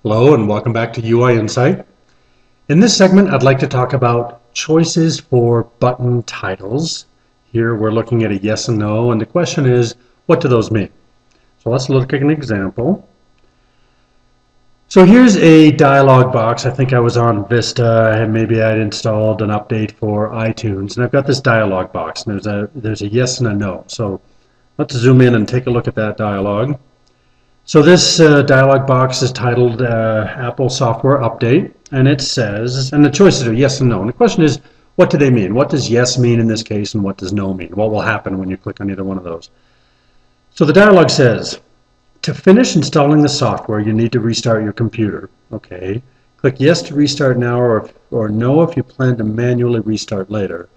Hello and welcome back to UI Insight. In this segment, I'd like to talk about choices for button titles. Here we're looking at a yes and no, and the question is, what do those mean? So let's look at an example. So here's a dialog box. I think I was on Vista and maybe I'd installed an update for iTunes, and I've got this dialog box, and there's a yes and a no. So let's zoom in and take a look at that dialog. So this dialog box is titled Apple Software Update, and it says, and the choices are yes and no. And the question is, what do they mean? What does yes mean in this case, and what does no mean? What will happen when you click on either one of those? So the dialog says, to finish installing the software, you need to restart your computer. Okay. Click yes to restart now, or no if you plan to manually restart later.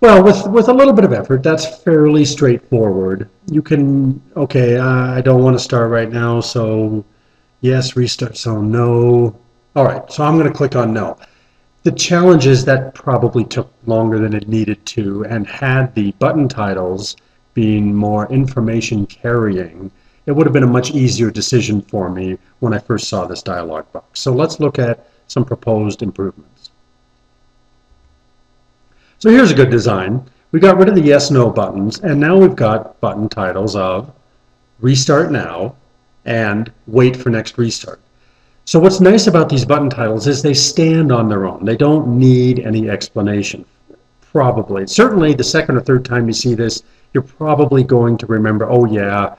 Well, with a little bit of effort, that's fairly straightforward. You can, okay, I don't want to start right now, so yes, restart, so no. All right, so I'm going to click on no. The challenge is that probably took longer than it needed to, and had the button titles been more information carrying, it would have been a much easier decision for me when I first saw this dialog box. So let's look at some proposed improvements. So here's a good design. We got rid of the yes, no buttons, and now we've got button titles of restart now and wait for next restart. So what's nice about these button titles is they stand on their own. They don't need any explanation, probably. Certainly the second or third time you see this, you're probably going to remember, oh yeah,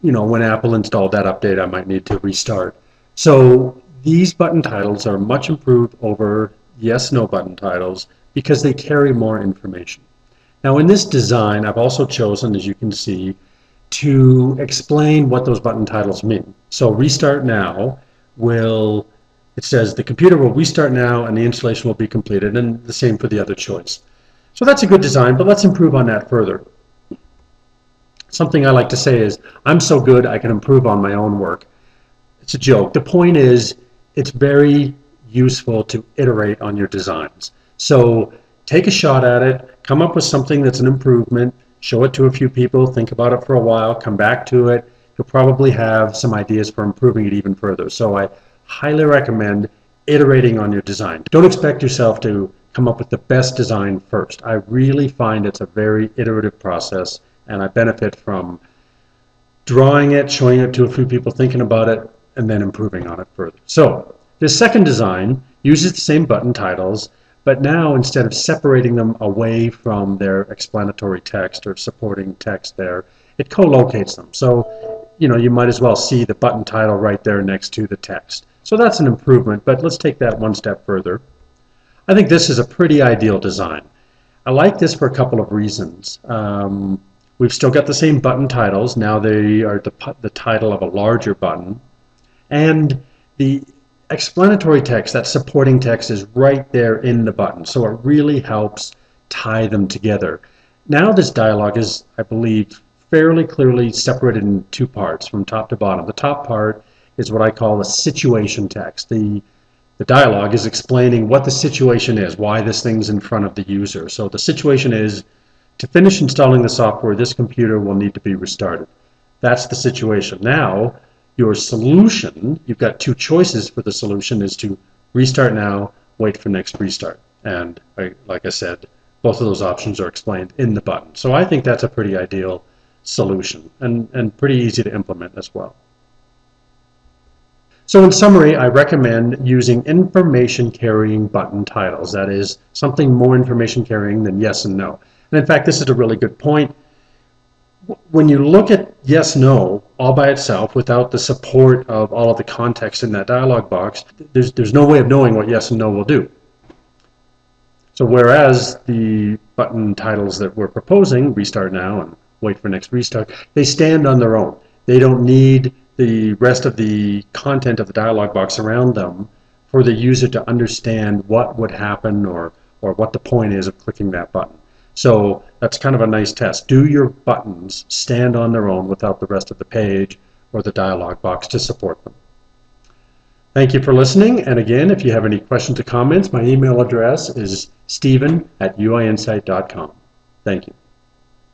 you know, when Apple installed that update, I might need to restart. So these button titles are much improved over yes, no button titles, because they carry more information. Now in this design, I've also chosen, as you can see, to explain what those button titles mean. So restart now will, it says the computer will restart now and the installation will be completed, and the same for the other choice. So that's a good design, but let's improve on that further. Something I like to say is, I'm so good I can improve on my own work. It's a joke. The point is, it's very useful to iterate on your designs. So take a shot at it, come up with something that's an improvement, show it to a few people, think about it for a while, come back to it. You'll probably have some ideas for improving it even further. So I highly recommend iterating on your design. Don't expect yourself to come up with the best design first. I really find it's a very iterative process, and I benefit from drawing it, showing it to a few people, thinking about it, and then improving on it further. So this second design uses the same button titles, but now instead of separating them away from their explanatory text or supporting text there, it co-locates them. So, you know, you might as well see the button title right there next to the text. So that's an improvement, but let's take that one step further. I think this is a pretty ideal design. I like this for a couple of reasons. We've still got the same button titles. Now they are the title of a larger button. And the explanatory text, that supporting text, is right there in the button, so it really helps tie them together. Now this dialog is, I believe, fairly clearly separated in two parts from top to bottom. The top part is what I call the situation text. The dialog is explaining what the situation is, why this thing's in front of the user. So the situation is, to finish installing the software, this computer will need to be restarted. That's the situation. Now your solution, you've got two choices for the solution, is to restart now, wait for next restart. And like I said, both of those options are explained in the button. So I think that's a pretty ideal solution and pretty easy to implement as well. So in summary, I recommend using information carrying button titles. That is something more information carrying than yes and no. And in fact, this is a really good point. When you look at yes, no, all by itself, without the support of all of the context in that dialog box, there's no way of knowing what yes and no will do. So whereas the button titles that we're proposing, restart now and wait for next restart, they stand on their own. They don't need the rest of the content of the dialog box around them for the user to understand what would happen or what the point is of clicking that button. So that's kind of a nice test. Do your buttons stand on their own without the rest of the page or the dialog box to support them? Thank you for listening. And again, if you have any questions or comments, my email address is steven@uiinsight.com. Thank you.